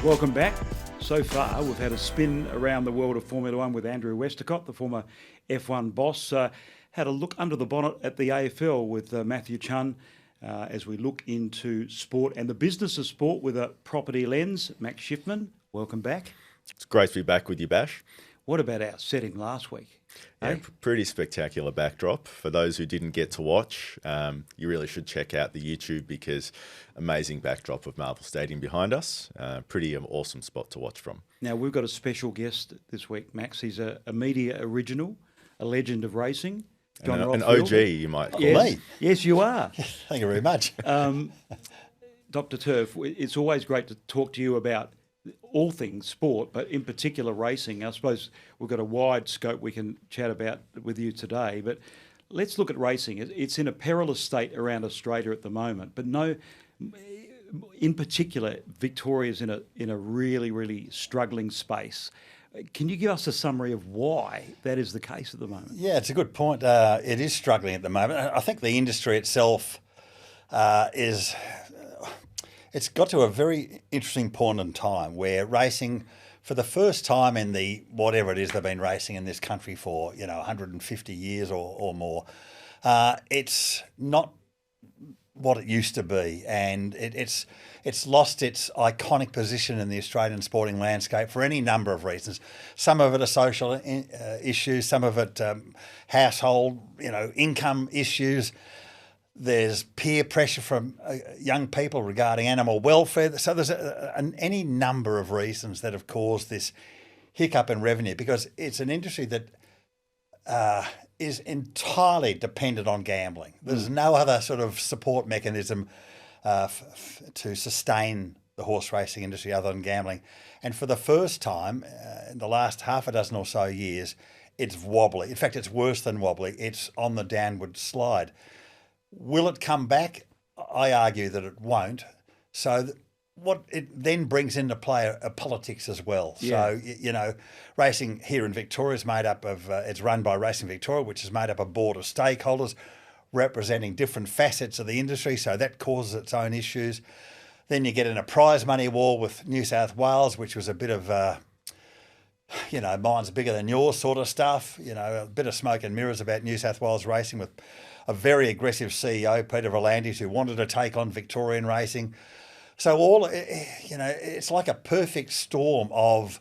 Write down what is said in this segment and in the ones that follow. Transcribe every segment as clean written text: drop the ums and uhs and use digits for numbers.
Welcome back. So far, we've had a spin around the world of Formula One with Andrew Westacott, the former F1 boss. Had a look under the bonnet at the AFL with Matthew Chun as we look into sport and the business of sport with a property lens. Max Schiffman, welcome back. It's great to be back with you, Bash. What about our setting last week? Yeah, pretty spectacular backdrop. For those who didn't get to watch, you really should check out the YouTube because amazing backdrop of Marvel Stadium behind us. Pretty awesome spot to watch from. Now, we've got a special guest this week, Max. He's a media original, a legend of racing. John Rothfield. An OG, you might call me. Yes, you are. Thank you very much. Dr. Turf, it's always great to talk to you about all things sport, but in particular racing. I suppose we've got a wide scope we can chat about with you today, but let's look at racing. It's in a perilous state around Australia at the moment, but in particular, Victoria's in a really, really struggling space. Can you give us a summary of why that is the case at the moment? Yeah, it's a good point. It is struggling at the moment. I think the industry itself it's got to a very interesting point in time where racing, for the first time in the whatever it is they've been racing in this country for 150 years or more, it's not what it used to be, and it's lost its iconic position in the Australian sporting landscape for any number of reasons. Some of it are social issues, some of it household, income issues. There's peer pressure from young people regarding animal welfare. So there's any number of reasons that have caused this hiccup in revenue, because it's an industry that is entirely dependent on gambling. There's no other sort of support mechanism to sustain the horse racing industry other than gambling. And for the first time in the last half a dozen or so years, it's wobbly. In fact, it's worse than wobbly. It's on the downward slide. Will it come back? I argue that it won't. So what it then brings into play are politics as well. Yeah. So, racing here in Victoria is made up of, it's run by Racing Victoria, which is made up of a board of stakeholders representing different facets of the industry. So that causes its own issues. Then you get in a prize money war with New South Wales, which was a bit of, mine's bigger than yours sort of stuff. A bit of smoke and mirrors about New South Wales racing with a very aggressive CEO, Peter Volandis, who wanted to take on Victorian racing. So it's like a perfect storm of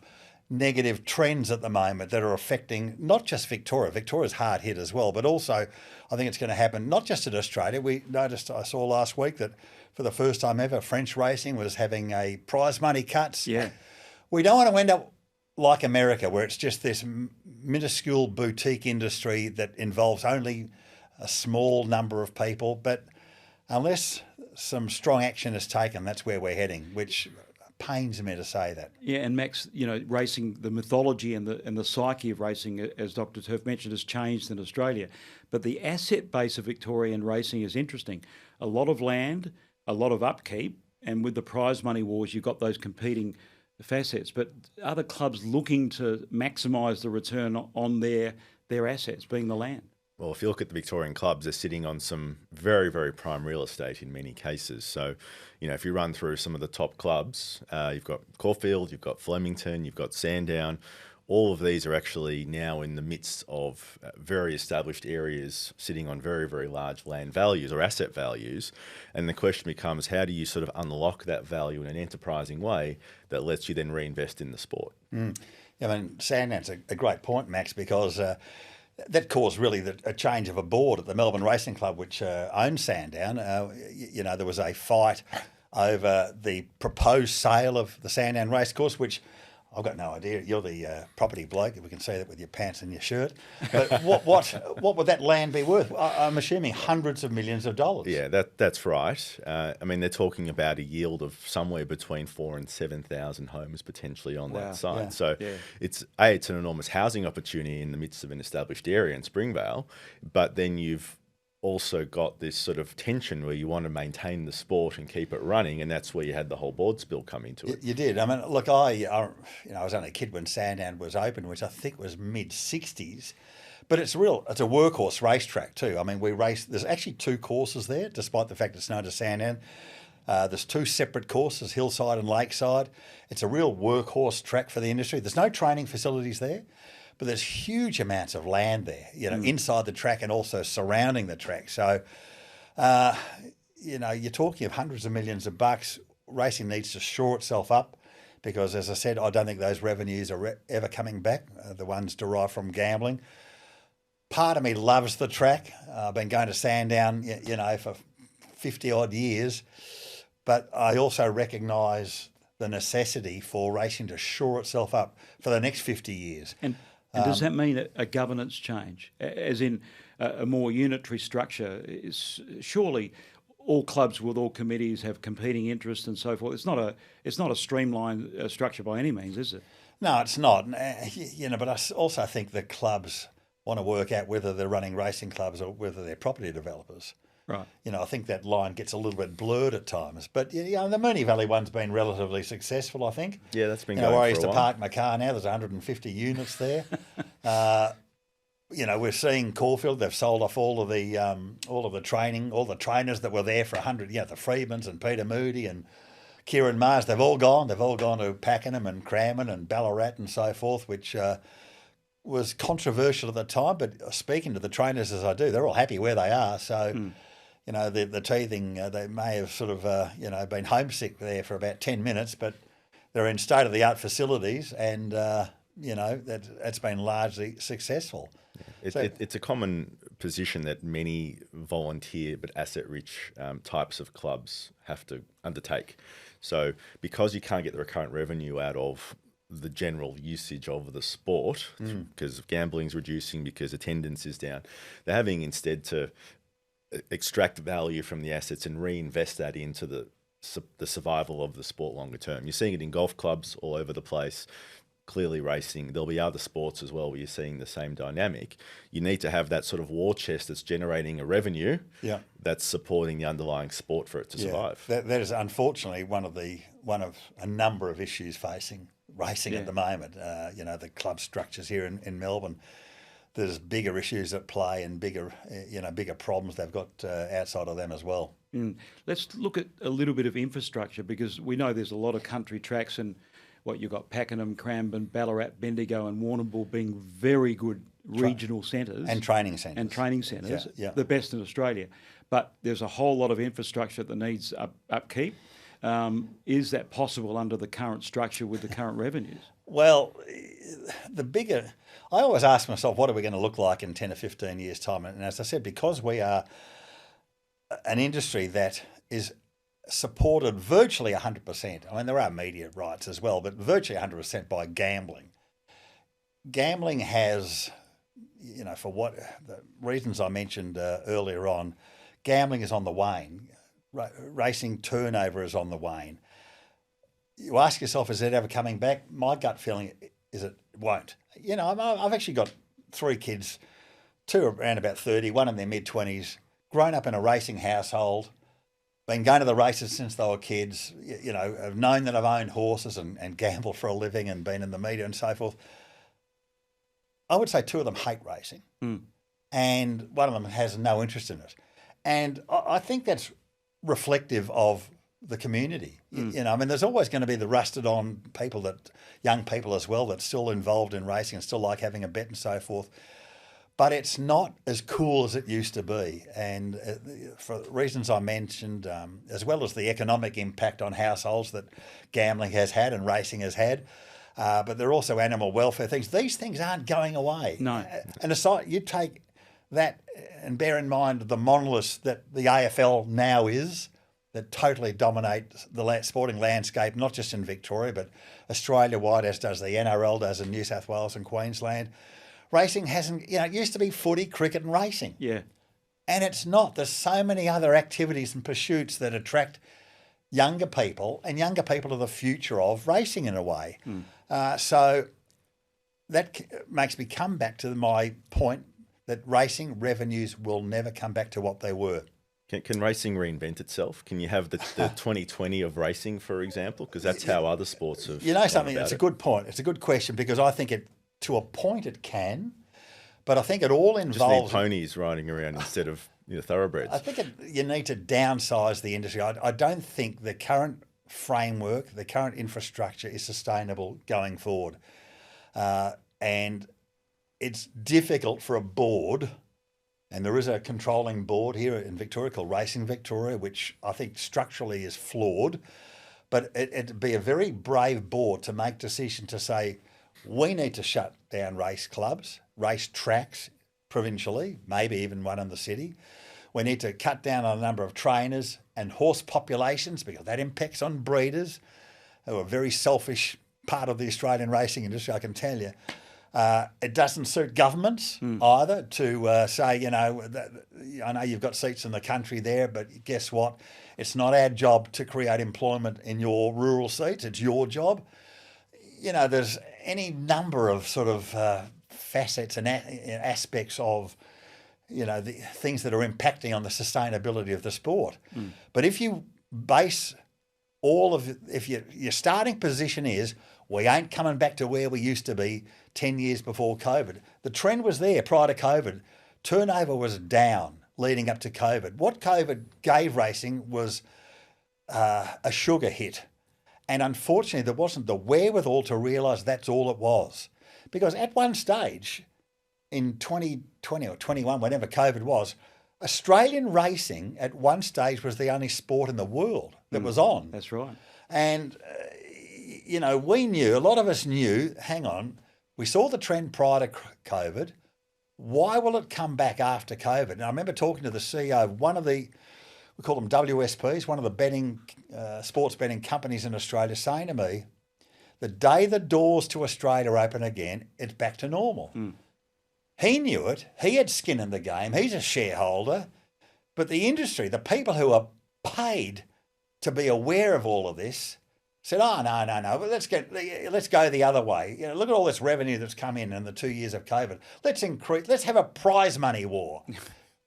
negative trends at the moment that are affecting not just Victoria. Victoria's hard hit as well, but also I think it's going to happen not just in Australia. I saw last week that for the first time ever, French racing was having a prize money cuts. Yeah. We don't want to end up like America, where it's just this minuscule boutique industry that involves only a small number of people, but unless some strong action is taken, that's where we're heading, which pains me to say that. Yeah, and Max, racing, the mythology and the psyche of racing, as Dr. Turf mentioned, has changed in Australia. But the asset base of Victorian racing is interesting. A lot of land, a lot of upkeep, and with the prize money wars, you've got those competing facets. But other clubs looking to maximise the return on their assets, being the land. Well, if you look at the Victorian clubs, they're sitting on some very, very prime real estate in many cases. So, if you run through some of the top clubs, you've got Caulfield, you've got Flemington, you've got Sandown. All of these are actually now in the midst of very established areas sitting on very, very large land values or asset values. And the question becomes, how do you sort of unlock that value in an enterprising way that lets you then reinvest in the sport? Sandown's a great point, Max, because that caused really a change of a board at the Melbourne Racing Club, which owns Sandown. There was a fight over the proposed sale of the Sandown Racecourse, which I've got no idea. You're the property bloke. We can see that with your pants and your shirt. But what would that land be worth? I'm assuming hundreds of millions of dollars. Yeah, that's right. They're talking about a yield of somewhere between 4,000 and 7,000 homes potentially on that site. Yeah. So it's an enormous housing opportunity in the midst of an established area in Springvale, but then you've also got this sort of tension where you want to maintain the sport and keep it running, and that's where you had the whole board spill come into it. You did. I was only a kid when Sandown was open, which I think was mid-60s. But it's a workhorse racetrack too. We race. There's actually two courses there, despite the fact it's known as Sandown. There's 2 separate courses, hillside and lakeside. It's a real workhorse track for the industry. There's no training facilities there, but there's huge amounts of land there, inside the track and also surrounding the track. So, you're talking of hundreds of millions of bucks. Racing needs to shore itself up because, as I said, I don't think those revenues are ever coming back, the ones derived from gambling. Part of me loves the track. I've been going to Sandown, for 50 odd years, but I also recognise the necessity for racing to shore itself up for the next 50 years. And does that mean a governance change, as in a more unitary structure? Surely all clubs with all committees have competing interests and so forth. It's not a streamlined structure by any means, is it? No, it's not. But I also think the clubs want to work out whether they're running racing clubs or whether they're property developers. Right. I think that line gets a little bit blurred at times. But the Moonee Valley one's been relatively successful, I think. Yeah, that's been going where for I used a to while. park my car now, there's 150 units there. We're seeing Caulfield. They've sold off all of the training, all the trainers that were there for 100. The Freedmans and Peter Moody and Kieran Mars. They've all gone. They've all gone to Pakenham and Cranbourne and Ballarat and so forth, which was controversial at the time. But speaking to the trainers as I do, they're all happy where they are. So. The teething, they may have sort of, been homesick there for about 10 minutes, but they're in state-of-the-art facilities and, that's been largely successful. It's a common position that many volunteer but asset-rich types of clubs have to undertake. So because you can't get the recurrent revenue out of the general usage of the sport, because gambling's reducing, because attendance is down, they're having instead to extract value from the assets and reinvest that into the survival of the sport longer term. You're seeing it in golf clubs all over the place, clearly racing. There'll be other sports as well where you're seeing the same dynamic. You need to have that sort of war chest that's generating a revenue that's supporting the underlying sport for it to survive. That is unfortunately one of a number of issues facing racing at the moment. The club structures here in Melbourne. There's bigger issues at play and bigger problems they've got outside of them as well. Let's look at a little bit of infrastructure, because we know there's a lot of country tracks, and you've got Pakenham, Cranbourne, Ballarat, Bendigo and Warrnambool being very good regional centres. And training centres. The best in Australia. But there's a whole lot of infrastructure that needs upkeep. Is that possible under the current structure with the current revenues? Well, I always ask myself, what are we going to look like in 10 or 15 years' time? And as I said, because we are an industry that is supported virtually 100%, I mean, there are media rights as well, but virtually 100% by gambling. Gambling has, for what the reasons I mentioned earlier on, gambling is on the wane. Racing turnover is on the wane. You ask yourself, is it ever coming back? My gut feeling is it won't. I've actually got 3 kids, 2 around about 30, 1 in their mid-20s, grown up in a racing household, been going to the races since they were kids, have known that I've owned horses and gambled for a living and been in the media and so forth. I would say 2 of them hate racing and one of them has no interest in it. And I think that's reflective of the community. There's always going to be the rusted on people, young people as well, that's still involved in racing and still like having a bet and so forth. But it's not as cool as it used to be. And for reasons I mentioned, as well as the economic impact on households that gambling has had and racing has had, but there are also animal welfare things. These things aren't going away. No. And aside, you take that and bear in mind the monolith that the AFL now is, that totally dominate the sporting landscape, not just in Victoria, but Australia-wide, as does the NRL, does in New South Wales and Queensland. Racing hasn't, it used to be footy, cricket and racing. Yeah. And it's not. There's so many other activities and pursuits that attract younger people, and younger people are the future of racing in a way. So that makes me come back to my point that racing revenues will never come back to what they were. Can racing reinvent itself? Can you have the 2020 of racing, for example? Because that's how other sports have. Something. It's a good point. It's a good question, because I think to a point it can, but I think it all involves just need ponies riding around instead of thoroughbreds. I think you need to downsize the industry. I don't think the current framework, the current infrastructure is sustainable going forward. And it's difficult for a board, and there is a controlling board here in Victoria called Racing Victoria, which I think structurally is flawed, but it'd be a very brave board to make decision to say, we need to shut down race clubs, race tracks provincially, maybe even one in the city. We need to cut down on the number of trainers and horse populations because that impacts on breeders, who are a very selfish part of the Australian racing industry, I can tell you. It doesn't suit governments either to say, I know you've got seats in the country there, but guess what? It's not our job to create employment in your rural seats. It's your job. There's any number of sort of facets and aspects of, the things that are impacting on the sustainability of the sport. But if you base if your starting position is, we ain't coming back to where we used to be 10 years before COVID. The trend was there prior to COVID. Turnover was down leading up to COVID. What COVID gave racing was a sugar hit. And unfortunately, there wasn't the wherewithal to realise that's all it was. Because at one stage, in 2020 or 21, whenever COVID was, Australian racing at one stage was the only sport in the world that was on. That's right. And, we knew, a lot of us knew, hang on, we saw the trend prior to COVID. Why will it come back after COVID? And I remember talking to the CEO of one of the, we call them WSPs, one of the sports betting companies in Australia, saying to me, the day the doors to Australia open again, it's back to normal. He knew it. He had skin in the game. He's a shareholder. But the industry, the people who are paid to be aware of all of this, said, oh, no, but let's go the other way. Look at all this revenue that's come in the 2 years of COVID. Let's have a prize money war.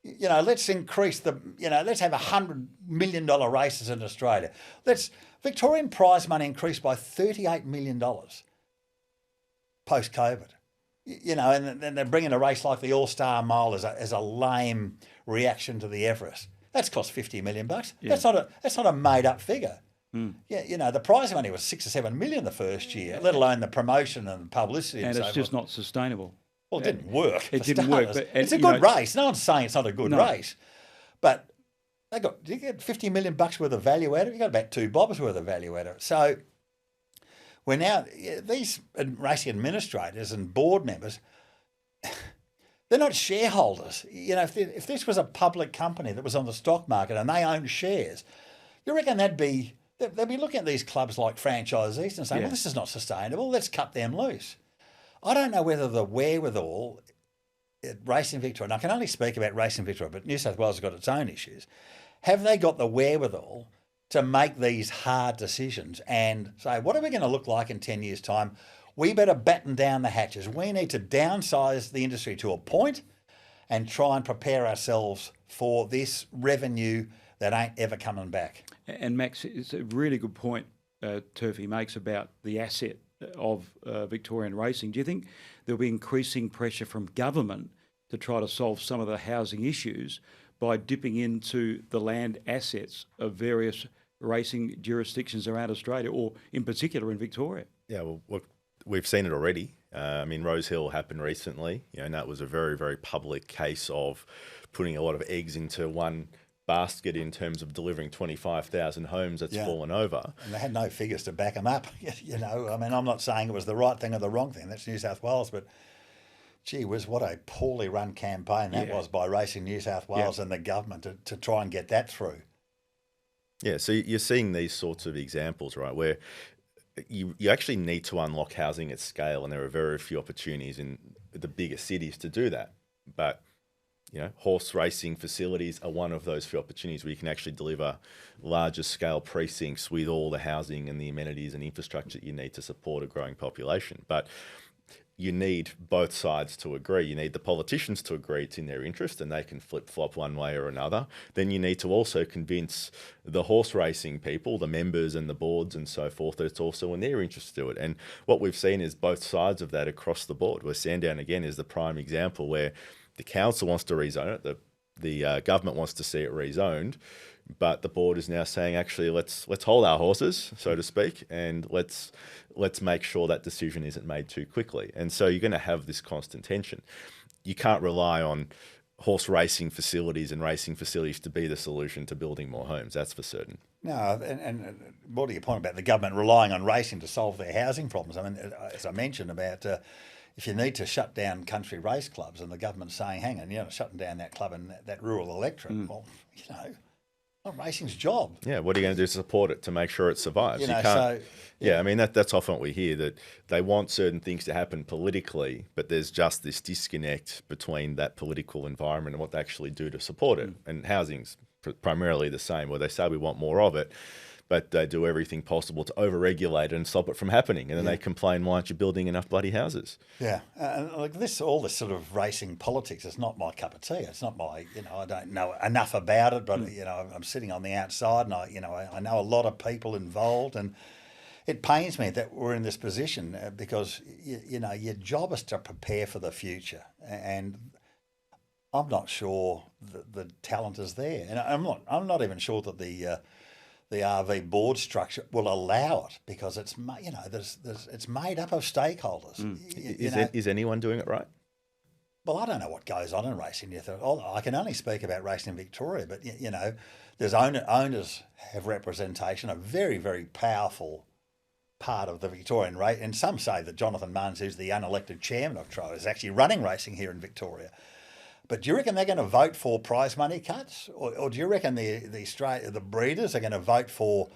Let's increase let's have $100 million races in Australia. Victorian prize money increased by $38 million post-COVID. And then they're bringing a race like the All-Star Mile as a lame reaction to the Everest. That's cost $50 million. Yeah. That's not a made-up figure. Yeah, the prize money was $6 or $7 million the first year, let alone the promotion and publicity. And it's just not sustainable. Well, it didn't work. It didn't work. But, it's a good race. No one's saying it's not a good race, but you get $50 million worth of value out of it. You got about $2 worth of value out of it. So we're now these racing administrators and board members. They're not shareholders. If this was a public company that was on the stock market and they owned shares, you reckon they'd be looking at these clubs like franchisees and saying, well, this is not sustainable. Let's cut them loose. I don't know whether the wherewithal at Racing Victoria, and I can only speak about Racing Victoria, but New South Wales has got its own issues. Have they got the wherewithal to make these hard decisions and say, what are we going to look like in 10 years' time? We better batten down the hatches. We need to downsize the industry to a point and try and prepare ourselves for this revenue that ain't ever coming back. And Max, it's a really good point Turfy makes about the asset of Victorian racing. Do you think there'll be increasing pressure from government to try to solve some of the housing issues by dipping into the land assets of various racing jurisdictions around Australia, or in particular in Victoria? Yeah, well, we've seen it already. Rose Hill happened recently, and that was a very, very public case of putting a lot of eggs into one basket in terms of delivering 25,000 homes that's fallen over. And they had no figures to back them up. I'm not saying it was the right thing or the wrong thing. That's New South Wales, but gee whiz, what a poorly run campaign that was by Racing New South Wales and the government to try and get that through. Yeah, so you're seeing these sorts of examples, right, where you actually need to unlock housing at scale, and there are very few opportunities in the bigger cities to do that. But horse racing facilities are one of those few opportunities where you can actually deliver larger scale precincts with all the housing and the amenities and infrastructure that you need to support a growing population. But you need both sides to agree. You need the politicians to agree it's in their interest and they can flip-flop one way or another. Then you need to also convince the horse racing people, the members and the boards and so forth, that it's also in their interest to do it. And what we've seen is both sides of that across the board, where Sandown, again, is the prime example where the council wants to rezone it, the government wants to see it rezoned, but the board is now saying, actually, let's hold our horses, so to speak, and let's make sure that decision isn't made too quickly. And so you're going to have this constant tension. You can't rely on horse racing facilities and racing facilities to be the solution to building more homes. That's for certain. No, and more to your point about the government relying on racing to solve their housing problems. I mean, as I mentioned about if you need to shut down country race clubs and the government's saying, hang on, you're not shutting down that club and that rural electorate. Well, not racing's job. Yeah, what are you going to do to support it, to make sure it survives? You know, can't. I mean, that's often what we hear, that they want certain things to happen politically, but there's just this disconnect between that political environment and what they actually do to support it. And housing's primarily the same, where they say we want more of it, but they do everything possible to overregulate it and stop it from happening. And then they complain, why aren't you building enough bloody houses? Yeah, like all this sort of racing politics is not my cup of tea. It's not my, I don't know enough about it, but I'm sitting on the outside, and I know a lot of people involved, and it pains me that we're in this position because your job is to prepare for the future, and I'm not sure the talent is there, and I'm not even sure that the RV board structure will allow it, because it's it's made up of stakeholders. Is anyone doing it right? Well, I don't know what goes on in racing. I can only speak about racing in Victoria, but there's owners have representation, a very, very powerful part of the Victorian race. And some say that Jonathan Munns, who's the unelected chairman of Trot, is actually running racing here in Victoria. But do you reckon they're going to vote for prize money cuts, or do you reckon the breeders are going to vote for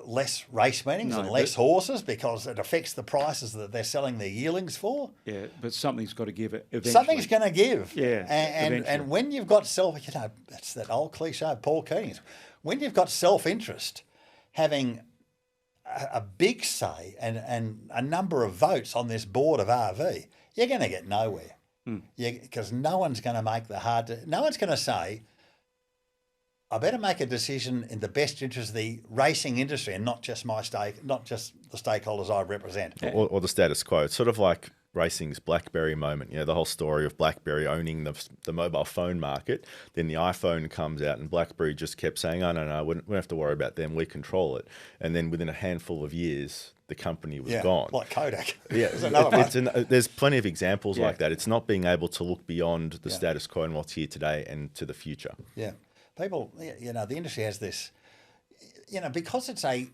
less race meetings and less horses because it affects the prices that they're selling their yearlings for? Yeah, but something's got to give it eventually. Something's going to give. Yeah, and when you've got it's that old cliche of Paul Keating's, when you've got self-interest, having a big say and a number of votes on this board of RV, you're going to get nowhere. Because no one's going to make no one's going to say, I better make a decision in the best interest of the racing industry and not just the stakeholders I represent. Yeah. Or the status quo. It's sort of like racing's BlackBerry moment. The whole story of BlackBerry owning the mobile phone market. Then the iPhone comes out and BlackBerry just kept saying, oh, no, we don't have to worry about them. We control it. And then within a handful of years, the company was gone. Like Kodak. Yeah, there's plenty of examples like that. It's not being able to look beyond the status quo and what's here today and to the future. Yeah. People, the industry has this, because it's a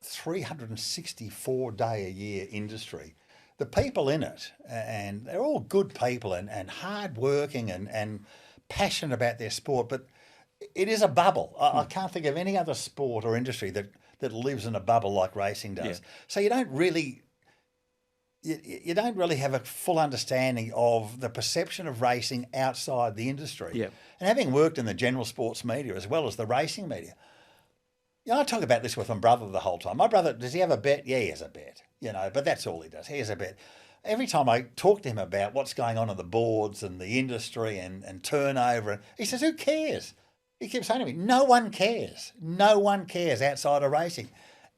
364-day-a-year industry, the people in it, and they're all good people and hard-working and passionate about their sport, but it is a bubble. I can't think of any other sport or industry that lives in a bubble like racing does. Yeah. So you don't really have a full understanding of the perception of racing outside the industry. Yeah. And having worked in the general sports media as well as the racing media, I talk about this with my brother the whole time. My brother, does he have a bet? Yeah, he has a bet, but that's all he does. He has a bet. Every time I talk to him about what's going on the boards and the industry and turnover, he says, who cares? He keeps saying to me, no one cares. No one cares outside of racing.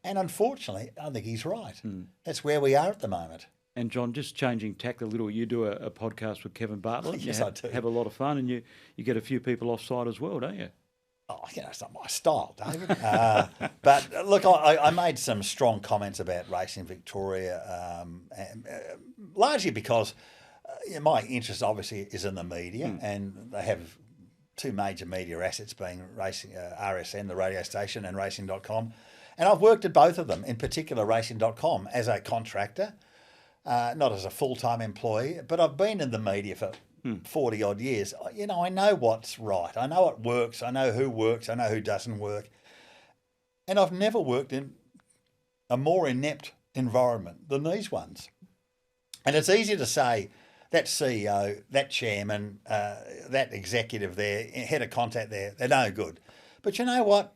And unfortunately, I think he's right. That's where we are at the moment. And John, just changing tack a little, you do a podcast with Kevin Bartlett. Yes, I do. Have a lot of fun, and you get a few people offside as well, don't you? Oh, it's not my style, David. But look, I made some strong comments about racing Victoria, largely because my interest obviously is in the media, and they have two major media assets being racing, RSN, the radio station, and racing.com. And I've worked at both of them, in particular racing.com, as a contractor, not as a full-time employee, but I've been in the media for 40-odd years. I know what's right. I know it works. I know who doesn't work. And I've never worked in a more inept environment than these ones. And it's easy to say, that CEO, that chairman, that executive there, head of contact there, they're no good. But you know what?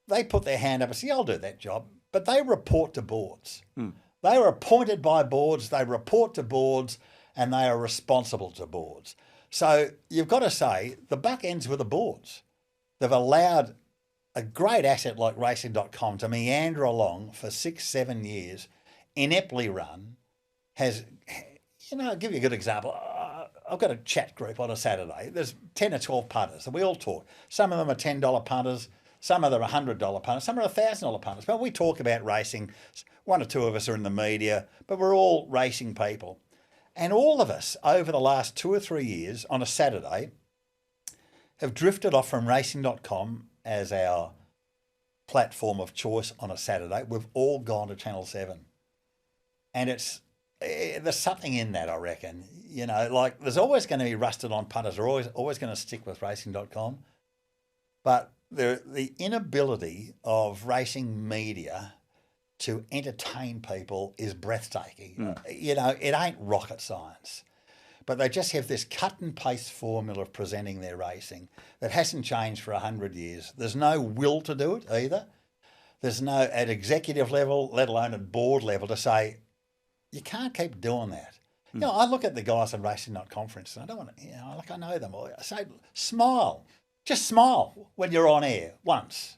They put their hand up and say, I'll do that job. But they report to boards. They are appointed by boards, they report to boards, and they are responsible to boards. So you've got to say, the buck ends with the boards. They've allowed a great asset like racing.com to meander along for 6-7 years, ineptly run, has, I'll give you a good example. I've got a chat group on a Saturday. There's 10 or 12 punters, and we all talk. Some of them are $10 punters, some of them are $100 punters, some are $1,000 punters. But we talk about racing. One or two of us are in the media, but we're all racing people. And all of us, over the last 2 or 3 years, on a Saturday, have drifted off from racing.com as our platform of choice on a Saturday. We've all gone to Channel 7. And there's something in that, I reckon. You know, like there's always going to be rusted on punters. They're always going to stick with racing.com. But the inability of racing media to entertain people is breathtaking. You know, it ain't rocket science. But they just have this cut and paste formula of presenting their racing that hasn't changed for 100 years. There's no will to do it either. There's no, at executive level, let alone at board level, to say, you can't keep doing that. You know, I look at the guys on Racing.com, for instance, I don't want to, you know, like I know them all. I say, smile. Just smile when you're on air once.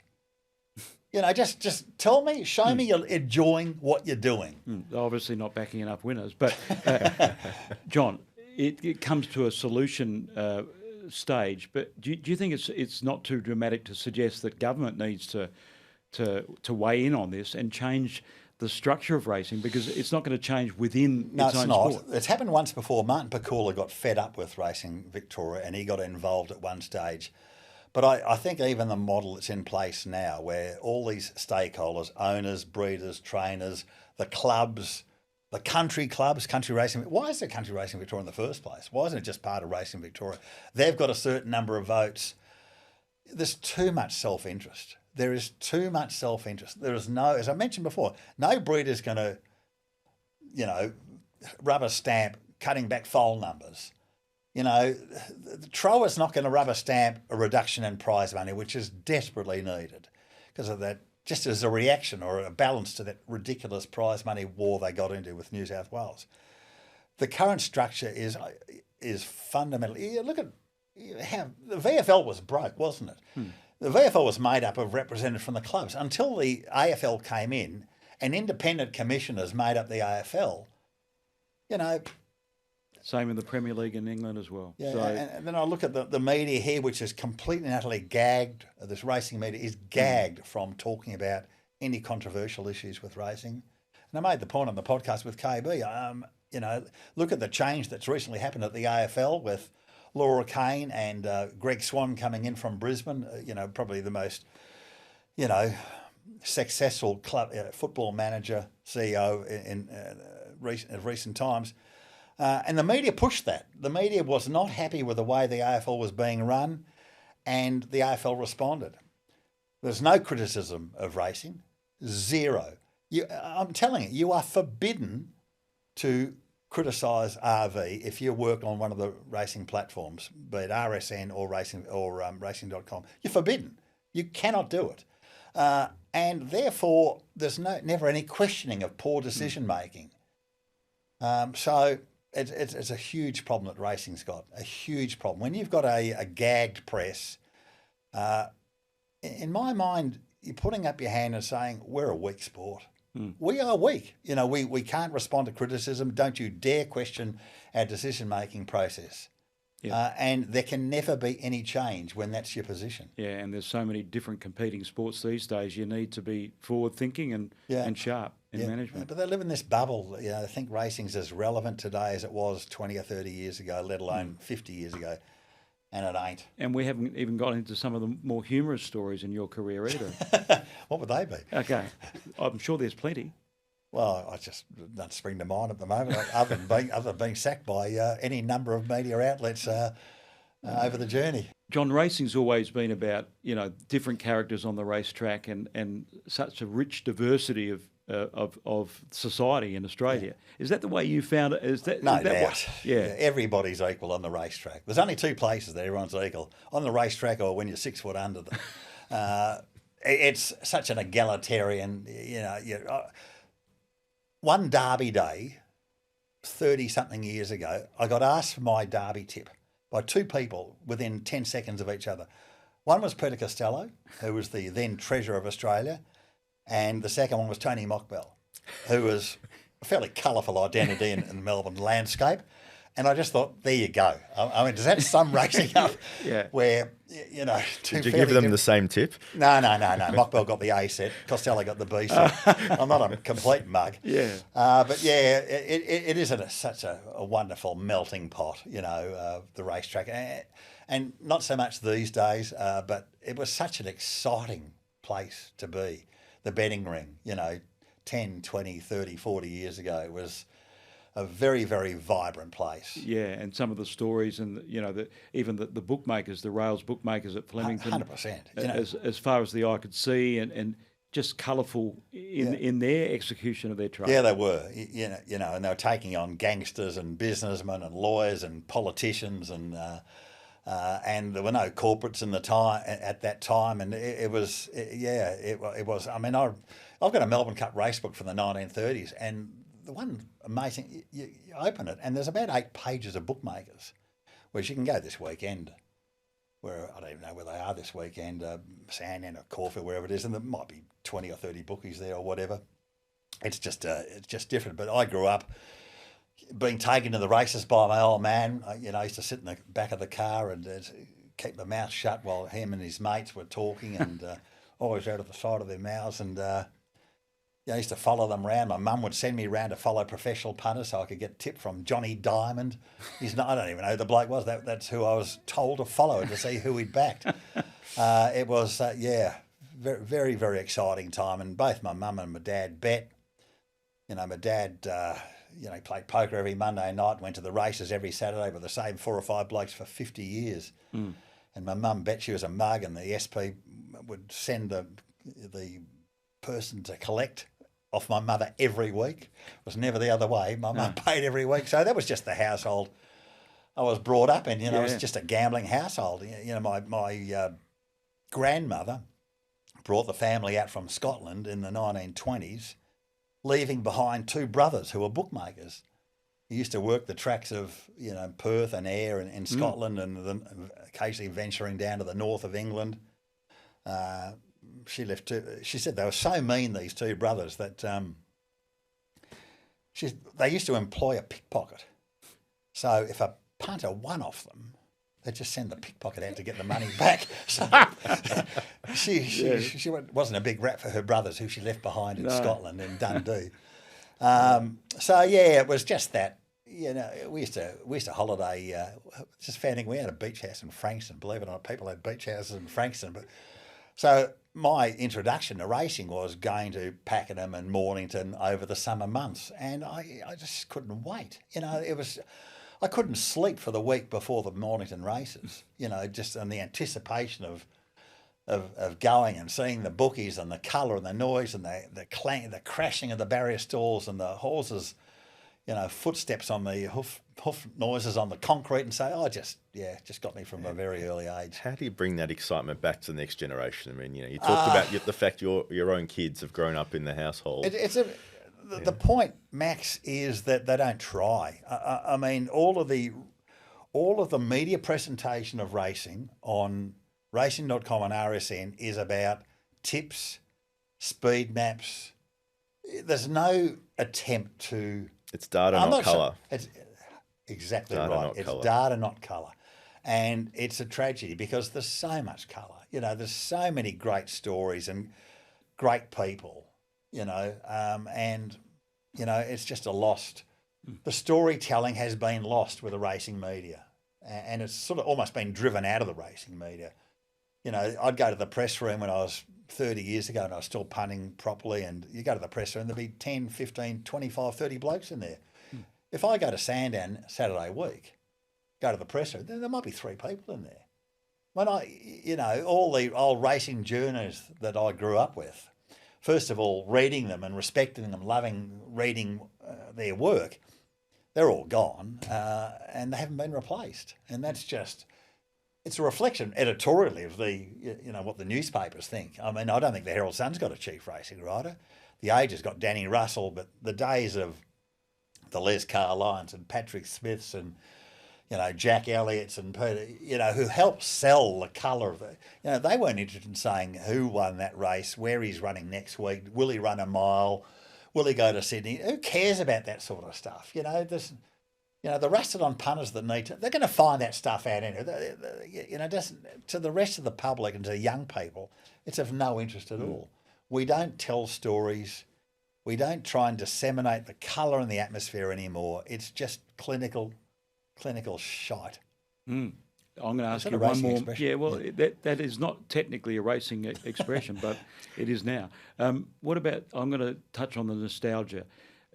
You know, just tell me, show me you're enjoying what you're doing. Obviously not backing enough winners. But, John, it comes to a solution stage, but do you think it's not too dramatic to suggest that government needs to weigh in on this and change the structure of racing, because it's not going to change within its own sport? It's happened once before. Martin Pakula got fed up with Racing Victoria and he got involved at one stage. But I think even the model that's in place now, where all these stakeholders, owners, breeders, trainers, the clubs, the country clubs, country racing. Why is there country racing Victoria in the first place? Why isn't it just part of Racing Victoria? They've got a certain number of votes. There's too much self-interest. There is too much self-interest. There is no, as I mentioned before, no breeder's going to, you know, rubber stamp cutting back foal numbers. You know, the Trower's not going to rubber stamp a reduction in prize money, which is desperately needed because of that, just as a reaction or a balance to that ridiculous prize money war they got into with New South Wales. The current structure is fundamentally, you look at how the VFL was broke, wasn't it? The VFL was made up of representatives from the clubs. Until the AFL came in and independent commissioners made up the AFL, you know. Same in the Premier League in England as well. Yeah, so, and then I look at the media here, which is completely and utterly gagged. This racing media is gagged from talking about any controversial issues with racing. And I made the point on the podcast with KB. You know, look at the change that's recently happened at the AFL with Laura Kane and Greg Swan coming in from Brisbane, you know, probably the most, you know, successful club football manager, CEO in recent times. And the media pushed that. The media was not happy with the way the AFL was being run, and the AFL responded. There's no criticism of racing, zero. I'm telling you, you are forbidden to criticise RV if you work on one of the racing platforms, be it RSN or racing.com. You're forbidden. You cannot do it. And therefore, there's never any questioning of poor decision making. So it's a huge problem that racing's got, a huge problem. When you've got a gagged press, in my mind, you're putting up your hand and saying, we're a weak sport. We are weak. You know, we can't respond to criticism. Don't you dare question our decision-making process. Yeah. And there can never be any change when that's your position. Yeah, and there's so many different competing sports these days. You need to be forward-thinking and sharp in management. But they live in this bubble. You know, they think racing's as relevant today as it was 20 or 30 years ago, let alone 50 years ago. And it ain't. And we haven't even got into some of the more humorous stories in your career either. What would they be? Okay. I'm sure there's plenty. Well, I just don't spring to mind at the moment, other than being sacked by any number of media outlets over the journey. John, racing's always been about, you know, different characters on the racetrack and such a rich diversity of society in Australia. Yeah. Is that the way you found it? No doubt. Yeah, everybody's equal on the racetrack. There's only two places that everyone's equal: on the racetrack or when you're 6 foot under them. It's such an egalitarian, you know. One Derby day, 30-something years ago, I got asked for my Derby tip by two people within 10 seconds of each other. One was Peter Costello, who was the then Treasurer of Australia, and the second one was Tony Mockbell, who was a fairly colourful identity in the Melbourne landscape. And I just thought, there you go. I mean, does that sum racing up? Yeah. Where, you know, Did you give them the same tip? No. Mockbell got the A set. Costello got the B set. I'm not a complete mug. Yeah. But yeah, it is such a wonderful melting pot, you know, the racetrack. And not so much these days, but it was such an exciting place to be. The betting ring, you know, 10, 20, 30, 40 years ago, it was a very, very vibrant place. Yeah, and some of the stories, and you know, even the bookmakers, the rails bookmakers at Flemington, 100%. You know, as far as the eye could see, and just colourful in their execution of their trade. yeah, they were. You know, and they were taking on gangsters and businessmen and lawyers and politicians, and there were no corporates in the time at that time, and it was. I mean, I've got a Melbourne Cup racebook from the 1930s, and the one amazing, you open it and there's about 8 pages of bookmakers, whereas you can go this weekend, where I don't even know where they are this weekend, Sandown or Caulfield, wherever it is, and there might be 20 or 30 bookies there or whatever. It's just different. But I grew up being taken to the races by my old man. I used to sit in the back of the car and keep my mouth shut while him and his mates were talking, and always out of the side of their mouths, and I used to follow them around. My mum would send me around to follow professional punters so I could get tipped from Johnny Diamond. I don't even know who the bloke was. That's who I was told to follow to see who he'd backed. It was, very, very, very exciting time. And both my mum and my dad bet. You know, my dad, he played poker every Monday night, went to the races every Saturday with the same 4 or 5 blokes for 50 years. Mm. And my mum bet she was a mug, and the SP would send the person to collect off my mother every week. It was never the other way. My mum paid every week. So that was just the household I was brought up in. It was just a gambling household. My grandmother brought the family out from Scotland in the 1920s, leaving behind 2 brothers who were bookmakers. He used to work the tracks of, Perth and Ayr in Scotland, and then occasionally venturing down to the north of England. She left. She said they were so mean, these 2 brothers, that they used to employ a pickpocket. So if a punter won off them, they'd just send the pickpocket out to get the money back. So she wasn't a big rap for her brothers, who she left behind in Scotland, in Dundee. It was just that. We used to holiday. Just finding we had a beach house in Frankston. Believe it or not, people had beach houses in Frankston, but. So my introduction to racing was going to Pakenham and Mornington over the summer months, and I just couldn't wait. I couldn't sleep for the week before the Mornington races. Just in the anticipation of going and seeing the bookies and the colour and the noise and the clang, the crashing of the barrier stalls and the horses, footsteps on the hoof noises on the concrete, and so just got me from a very early age. How do you bring that excitement back to the next generation? I mean, you talked about the fact your own kids have grown up in the household. The point, Max, is that they don't try. I mean, all of the media presentation of racing on racing.com and RSN is about tips, speed maps. There's no attempt to. It's data, not colour. It's exactly data, right. It's data, not colour. And it's a tragedy because there's so much colour. There's so many great stories and great people, it's just a lost. The storytelling has been lost with the racing media, and it's sort of almost been driven out of the racing media. I'd go to the press room when I was 30 years ago and I was still punting properly, and you go to the press room, there'd be 10, 15, 25, 30 blokes in there. If I go to Sandown Saturday week, go to the press room, then there might be 3 people in there. When all the old racing journals that I grew up with, first of all, reading them and respecting them, loving reading their work, they're all gone, and they haven't been replaced. And that's just... It's a reflection editorially of what the newspapers think. I mean, I don't think the Herald Sun's got a chief racing writer. The Age has got Danny Russell, but the days of the Les Carlines and Patrick Smiths and Jack Elliott's and Peter, who helped sell the colour of it. They weren't interested in saying who won that race, where he's running next week, will he run a mile, will he go to Sydney? Who cares about that sort of stuff? the rusted on punters that need to, they're going to find that stuff out in it. Doesn't, to the rest of the public and to young people, it's of no interest at all. We don't tell stories. We don't try and disseminate the colour and the atmosphere anymore. It's just clinical shite. I'm going to ask that you a one racing more. expression? Yeah, well, that is not technically a racing expression, but it is now. What about, I'm going to touch on the nostalgia.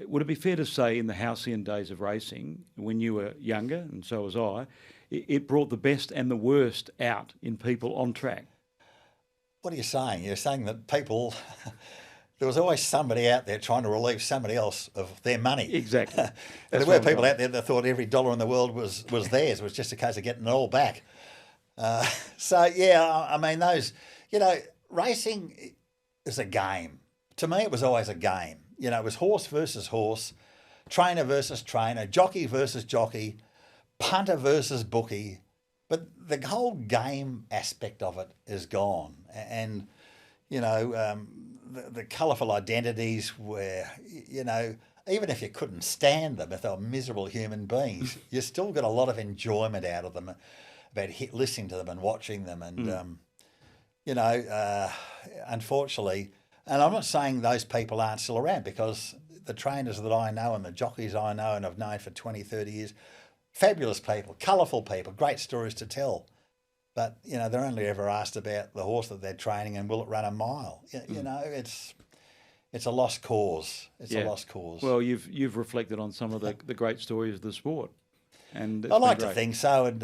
Would it be fair to say in the halcyon days of racing, when you were younger, and so was I, it brought the best and the worst out in people on track? What are you saying? You're saying that people... There was always somebody out there trying to relieve somebody else of their money. Exactly. There were people out there that thought every dollar in the world was theirs. It was just a case of getting it all back. Racing is a game. To me, it was always a game. It was horse versus horse, trainer versus trainer, jockey versus jockey, punter versus bookie. But the whole game aspect of it is gone. And, the colourful identities where, even if you couldn't stand them, if they were miserable human beings, you still got a lot of enjoyment out of them, about listening to them and watching them. And, unfortunately, and I'm not saying those people aren't still around, because the trainers that I know and the jockeys I know and I've known for 20, 30 years, fabulous people, colourful people, great stories to tell. But, they're only ever asked about the horse that they're training and will it run a mile. It's a lost cause. It's a lost cause. Well, you've reflected on some of the great stories of the sport. And I like to think so. And,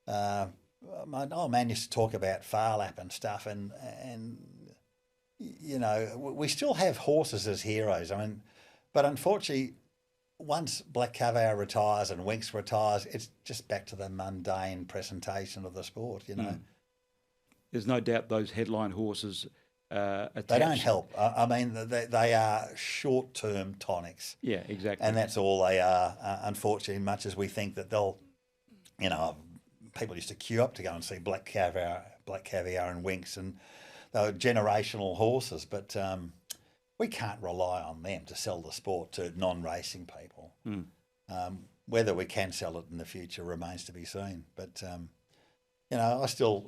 my old man used to talk about Phar Lap and stuff. And we still have horses as heroes. But unfortunately, once Black Caviar retires and Winx retires, it's just back to the mundane presentation of the sport, There's no doubt those headline horses attached. They don't help. They are short-term tonics. Yeah, exactly. And that's all they are, unfortunately, much as we think that they'll, people used to queue up to go and see Black Caviar and Winx, and they were generational horses, but... we can't rely on them to sell the sport to non-racing people. Whether we can sell it in the future remains to be seen. But, I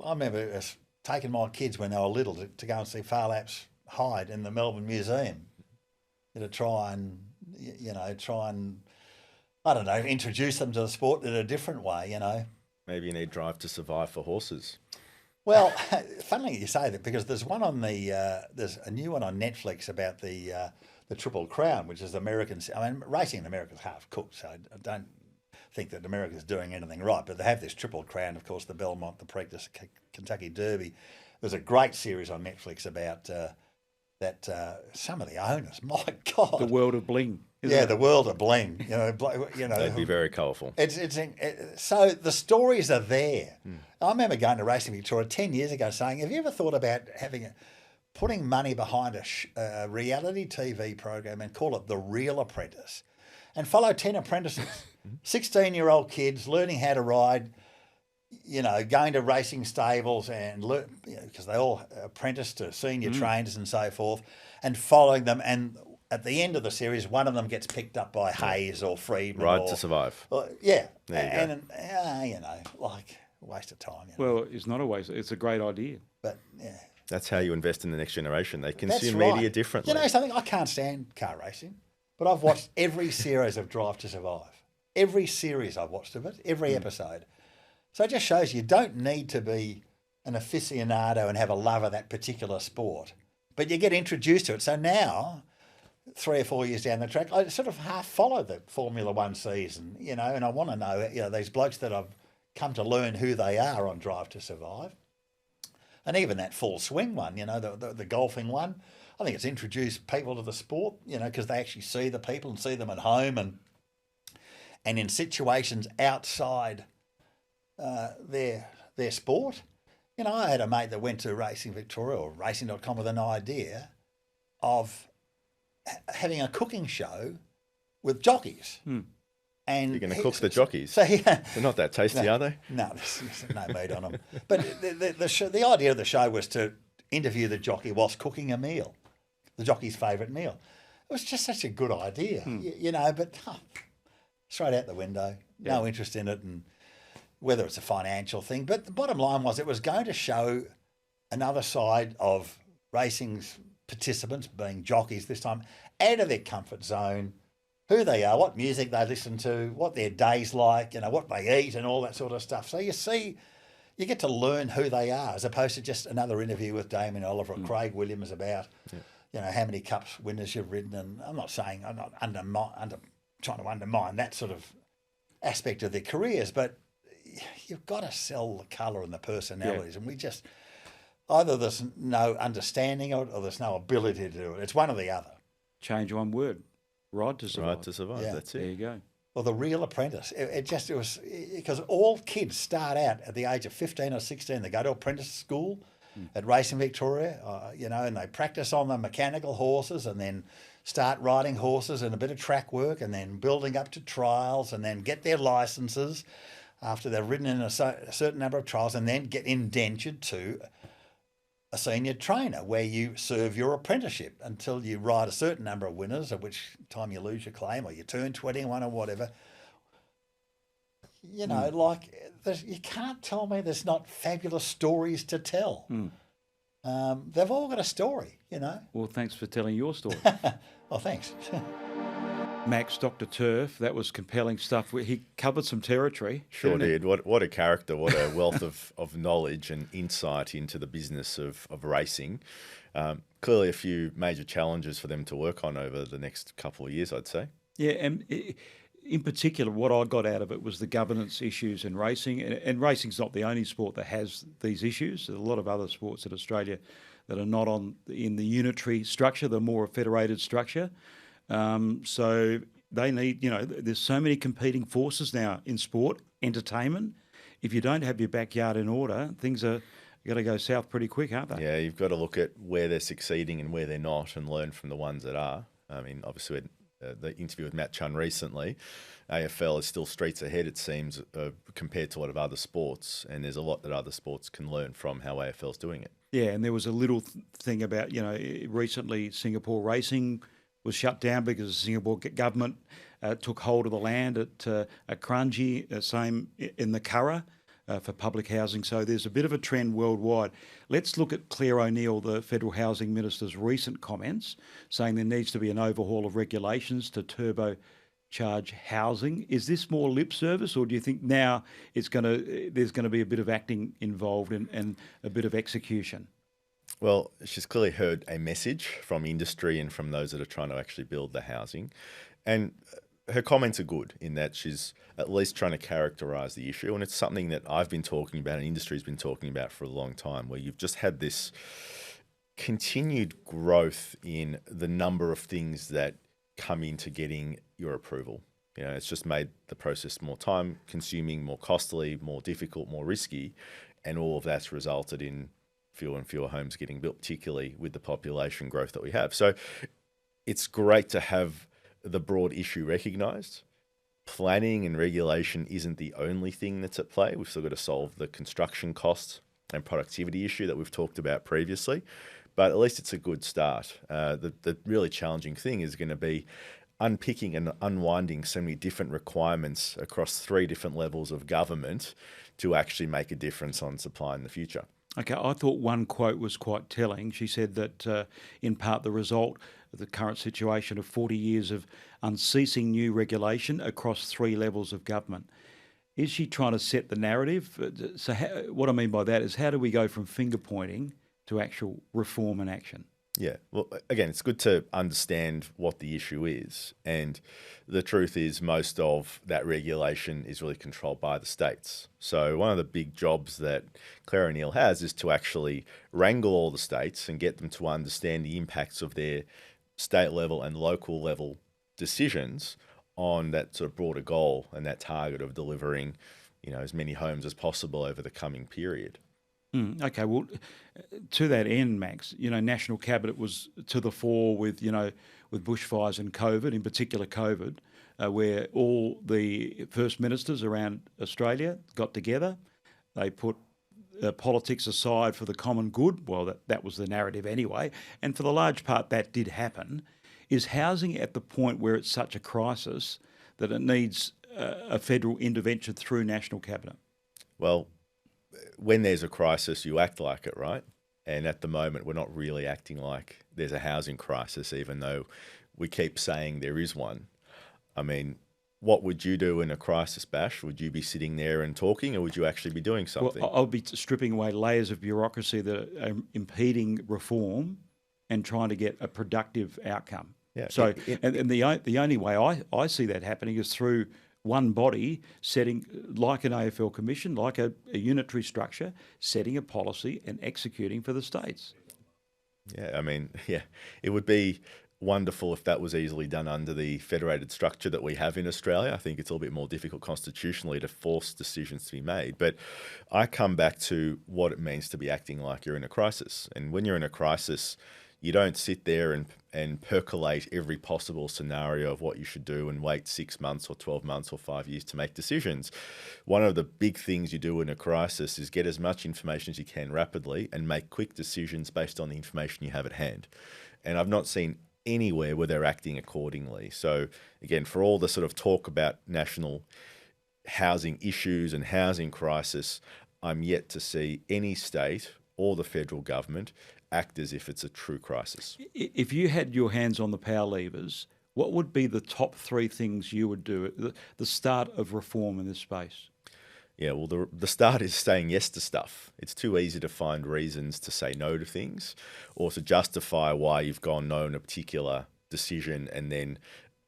remember taking my kids when they were little to go and see Phar Lap's hide in the Melbourne Museum to try and, I don't know, introduce them to the sport in a different way, Maybe you need Drive to Survive for horses. Well, funnily you say that, because there's one on there's a new one on Netflix about the Triple Crown, which is Americans. Racing in America is half cooked, so I don't think that America's doing anything right. But they have this Triple Crown, of course, the Belmont, the Preakness, Kentucky Derby. There's a great series on Netflix about that. Some of the owners, my God, the world of bling. The world of bling. They'd be very colourful. So the stories are there. I remember going to Racing Victoria 10 years ago saying, have you ever thought about putting money behind a reality TV program and call it The Real Apprentice, and follow 10 apprentices, 16-year-old kids learning how to ride, going to racing stables and learn, because they all apprentice to senior trainers and so forth, and following them. And at the end of the series, one of them gets picked up by Hayes or Friedman. Ride to Survive. Yeah. There you go. Waste of time. Well, it's not a waste. It's a great idea. But, yeah. That's how you invest in the next generation. They consume That's right. media differently. You know something? I can't stand car racing, but I've watched every series of Drive to Survive. Every series I've watched of it, every episode. So it just shows you don't need to be an aficionado and have a love of that particular sport, but you get introduced to it. So now, 3 or 4 years down the track, I sort of half follow the Formula One season, and I want to know, these blokes that I've come to learn who they are on Drive to Survive. And even that Full Swing one, the golfing one, I think it's introduced people to the sport, because they actually see the people and see them at home and in situations outside their sport. I had a mate that went to Racing Victoria or racing.com with an idea of having a cooking show with jockeys. And you're going to cook the jockeys. So, they're not that tasty, are they? No, there's no meat on them. But the idea of the show was to interview the jockey whilst cooking a meal, the jockey's favourite meal. It was just such a good idea, but straight out the window. No interest in it, and whether it's a financial thing. But the bottom line was it was going to show another side of racing's participants, being jockeys this time, out of their comfort zone, who they are, what music they listen to, what their day's like, what they eat and all that sort of stuff. So you get to learn who they are, as opposed to just another interview with Damien Oliver or Craig Williams about, how many cups winners you've ridden. And I'm not saying, I'm not trying to undermine that sort of aspect of their careers, but you've got to sell the colour and the personalities. And we just, either there's no understanding of it or there's no ability to do it. It's one or the other. Change one word. Ride to survive. Ride to survive, that's it. There you go. Well, the real apprentice. It was because all kids start out at the age of 15 or 16. They go to apprentice school at Racing Victoria, and they practice on the mechanical horses and then start riding horses and a bit of track work and then building up to trials and then get their licenses after they've ridden in a certain number of trials and then get indentured to a senior trainer where you serve your apprenticeship until you ride a certain number of winners, at which time you lose your claim or you turn 21 or whatever. You can't tell me there's not fabulous stories to tell. They've all got a story, Well, thanks for telling your story. Well, thanks. Max, Dr. Turf, that was compelling stuff. He covered some territory. Sure did. What a character, what a wealth of knowledge and insight into the business of racing. Clearly a few major challenges for them to work on over the next couple of years, I'd say. Yeah, and in particular, what I got out of it was the governance issues in racing. And racing's not the only sport that has these issues. There's a lot of other sports in Australia that are not in the unitary structure, the more federated structure. So they need, there's so many competing forces now in sport, entertainment. If you don't have your backyard in order, things are going to go south pretty quick, aren't they? Yeah, you've got to look at where they're succeeding and where they're not and learn from the ones that are. I mean, obviously, we had the interview with Matt Chun recently. AFL is still streets ahead, it seems, compared to a lot of other sports. And there's a lot that other sports can learn from how AFL's doing it. Yeah, and there was a little thing about, recently Singapore racing was shut down because the Singapore government took hold of the land at Kranji, same in the Curragh, for public housing. So there's a bit of a trend worldwide. Let's look at Claire O'Neill, the Federal Housing Minister's recent comments, saying there needs to be an overhaul of regulations to turbocharge housing. Is this more lip service, or do you think now there's going to be a bit of acting involved and a bit of execution? Well, she's clearly heard a message from industry and from those that are trying to actually build the housing. And her comments are good in that she's at least trying to characterise the issue. And it's something that I've been talking about and industry's been talking about for a long time, where you've just had this continued growth in the number of things that come into getting your approval. It's just made the process more time consuming, more costly, more difficult, more risky. And all of that's resulted in fewer and fewer homes getting built, particularly with the population growth that we have. So it's great to have the broad issue recognised. Planning and regulation isn't the only thing that's at play. We've still got to solve the construction costs and productivity issue that we've talked about previously, but at least it's a good start. The really challenging thing is going to be unpicking and unwinding so many different requirements across 3 different levels of government to actually make a difference on supply in the future. Okay, I thought one quote was quite telling. She said that in part the result of the current situation of 40 years of unceasing new regulation across 3 levels of government. Is she trying to set the narrative? So what I mean by that is, how do we go from finger pointing to actual reform and action? Yeah, well, again, it's good to understand what the issue is. And the truth is most of that regulation is really controlled by the states. So one of the big jobs that Claire O'Neill has is to actually wrangle all the states and get them to understand the impacts of their state level and local level decisions on that sort of broader goal and that target of delivering, as many homes as possible over the coming period. Okay, well, to that end, Max, National Cabinet was to the fore with bushfires and COVID, in particular COVID, where all the First Ministers around Australia got together. They put politics aside for the common good. Well, that was the narrative anyway. And for the large part, that did happen. Is housing at the point where it's such a crisis that it needs a federal intervention through national cabinet? Well, when there's a crisis, you act like it, right? And at the moment, we're not really acting like there's a housing crisis, even though we keep saying there is one. I mean, what would you do in a crisis, Bash? Would you be sitting there and talking, or would you actually be doing something? Well, I'll be stripping away layers of bureaucracy that are impeding reform and trying to get a productive outcome. Yeah, So, and the only way I see that happening is through one body setting, like an AFL commission, like a unitary structure, setting a policy and executing for the states. Yeah, I mean, yeah, it would be wonderful if that was easily done under the federated structure that we have in Australia. I think it's a little bit more difficult constitutionally to force decisions to be made. But I come back to what it means to be acting like you're in a crisis. And when you're in a crisis, you don't sit there and percolate every possible scenario of what you should do and wait 6 months or 12 months or 5 years to make decisions. One of the big things you do in a crisis is get as much information as you can rapidly and make quick decisions based on the information you have at hand. And I've not seen anywhere where they're acting accordingly. So again, for all the sort of talk about national housing issues and housing crisis, I'm yet to see any state or the federal government act as if it's a true crisis. If you had your hands on the power levers, what would be the top three things you would do at the start of reform in this space? Yeah, well, the start is saying yes to stuff. It's too easy to find reasons to say no to things or to justify why you've gone no in a particular decision and then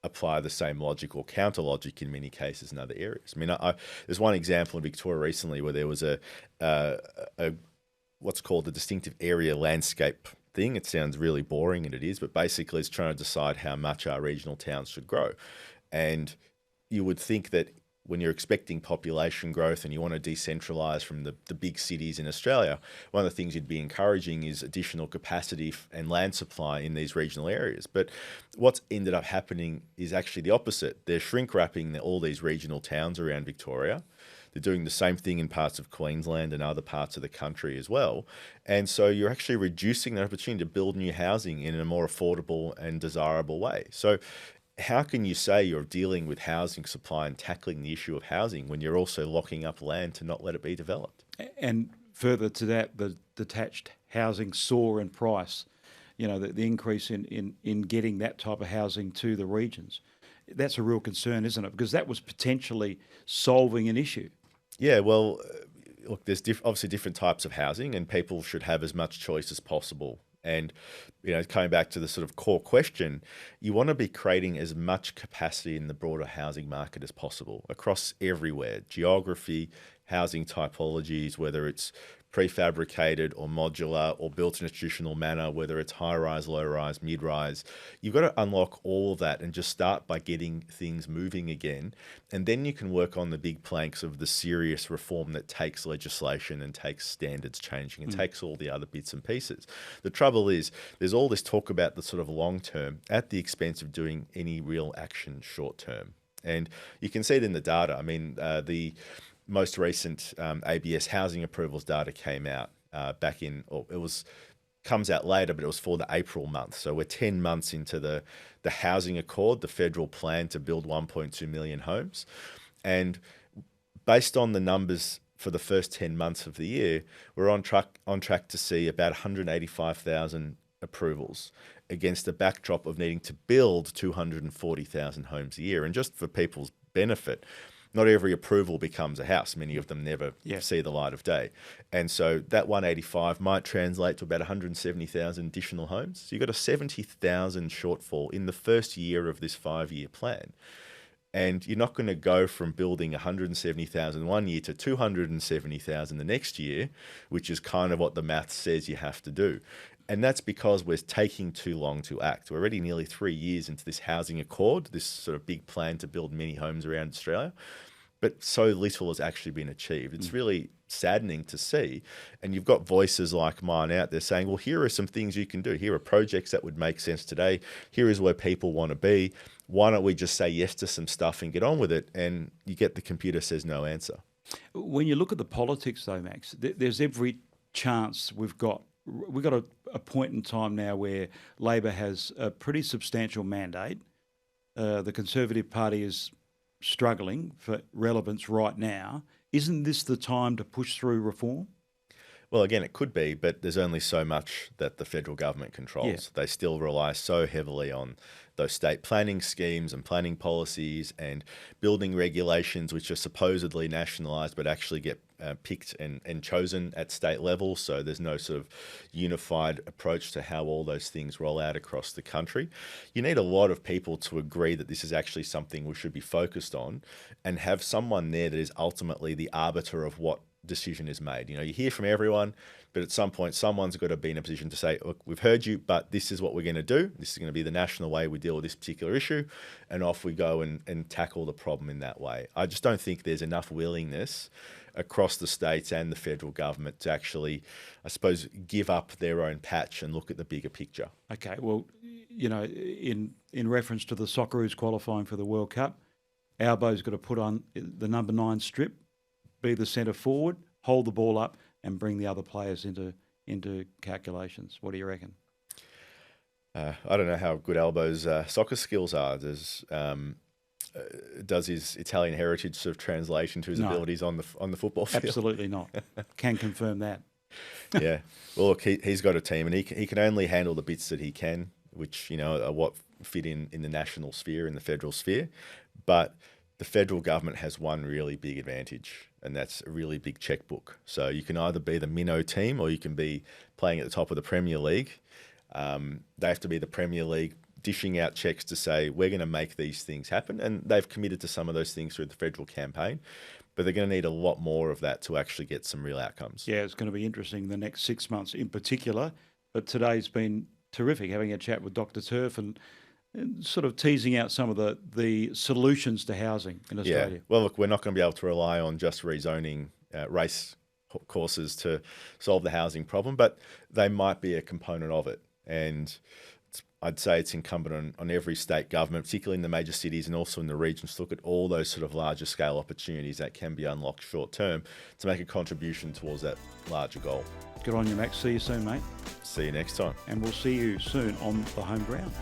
apply the same logic or counter logic in many cases in other areas. I mean, there's one example in Victoria recently where there was a what's called the distinctive area landscape thing. It sounds really boring, and it is, but basically it's trying to decide how much our regional towns should grow. And you would think that when you're expecting population growth and you want to decentralise from the big cities in Australia, one of the things you'd be encouraging is additional capacity and land supply in these regional areas. But what's ended up happening is actually the opposite. They're shrink wrapping all these regional towns around Victoria. They're doing the same thing in parts of Queensland and other parts of the country as well. And so you're actually reducing the opportunity to build new housing in a more affordable and desirable way. So how can you say you're dealing with housing supply and tackling the issue of housing when you're also locking up land to not let it be developed? And further to that, the detached housing soar in price, you know, the increase in getting that type of housing to the regions. That's a real concern, isn't it? Because that was potentially solving an issue. Yeah, well, look, there's obviously different types of housing and people should have as much choice as possible. And, you know, coming back to the sort of core question, you want to be creating as much capacity in the broader housing market as possible across everywhere, geography, housing typologies, whether it's prefabricated or modular or built in a traditional manner, whether it's high-rise, low-rise, mid-rise. You've got to unlock all of that and just start by getting things moving again. And then you can work on the big planks of the serious reform that takes legislation and takes standards changing and takes all the other bits and pieces. The trouble is there's all this talk about the sort of long-term at the expense of doing any real action short-term. And you can see it in the data. I mean, the most recent ABS housing approvals data came out back in, or comes out later, but it was for the April month. So we're 10 months into the housing accord, the federal plan to build 1.2 million homes. And based on the numbers for the first 10 months of the year, we're on track to see about 185,000 approvals against a backdrop of needing to build 240,000 homes a year. And just for people's benefit, not every approval becomes a house. Many of them never see the light of day. And so that 185 might translate to about 170,000 additional homes. So you've got a 70,000 shortfall in the first year of this 5-year plan. And you're not going to go from building 170,000 one year to 270,000 the next year, which is kind of what the math says you have to do. And that's because we're taking too long to act. We're already nearly 3 years into this housing accord, this sort of big plan to build many homes around Australia, but so little has actually been achieved. It's really saddening to see. And you've got voices like mine out there saying, well, here are some things you can do. Here are projects that would make sense today. Here is where people want to be. Why don't we just say yes to some stuff and get on with it? And you get the computer says no answer. When you look at the politics though, Max, there's every chance we've got a point in time now where Labor has a pretty substantial mandate. The Conservative Party is struggling for relevance right now, isn't this the time to push through reform? Well, again, it could be, but there's only so much that the federal government controls. Yeah. They still rely so heavily on those state planning schemes and planning policies and building regulations, which are supposedly nationalised but actually get picked and chosen at state level. So there's no sort of unified approach to how all those things roll out across the country. You need a lot of people to agree that this is actually something we should be focused on, and have someone there that is ultimately the arbiter of what decision is made. You hear from everyone, but at some point someone's got to be in a position to say, look, we've heard you, but this is what we're going to do. This is going to be the national way we deal with this particular issue, and off we go and tackle the problem in that way. I just don't think there's enough willingness across the states and the federal government to actually, I suppose, give up their own patch and look at the bigger picture. Okay, well, in reference to the Socceroos qualifying for the World Cup, Albo's got to put on the number 9 strip, be the centre forward, hold the ball up, and bring the other players into calculations. What do you reckon? I don't know how good Albo's soccer skills are. Does his Italian heritage sort of translation to his abilities on the football field? Absolutely not. Can confirm that. Yeah. Well, look, he's got a team, and he can only handle the bits that he can, which are what fit in the national sphere, in the federal sphere. But the federal government has one really big advantage, and that's a really big checkbook. So you can either be the minnow team or you can be playing at the top of the Premier League. They have to be the Premier League dishing out checks to say, we're going to make these things happen. And they've committed to some of those things through the federal campaign, but they're going to need a lot more of that to actually get some real outcomes. Yeah, it's going to be interesting the next 6 months in particular. But today's been terrific, having a chat with Dr. Turf and sort of teasing out some of the solutions to housing in Australia. Yeah. Well, look, we're not going to be able to rely on just rezoning race courses to solve the housing problem, but they might be a component of it. And I'd say it's incumbent on every state government, particularly in the major cities and also in the regions, to look at all those sort of larger scale opportunities that can be unlocked short term to make a contribution towards that larger goal. Good on you, Max. See you soon, mate. See you next time. And we'll see you soon on the home ground.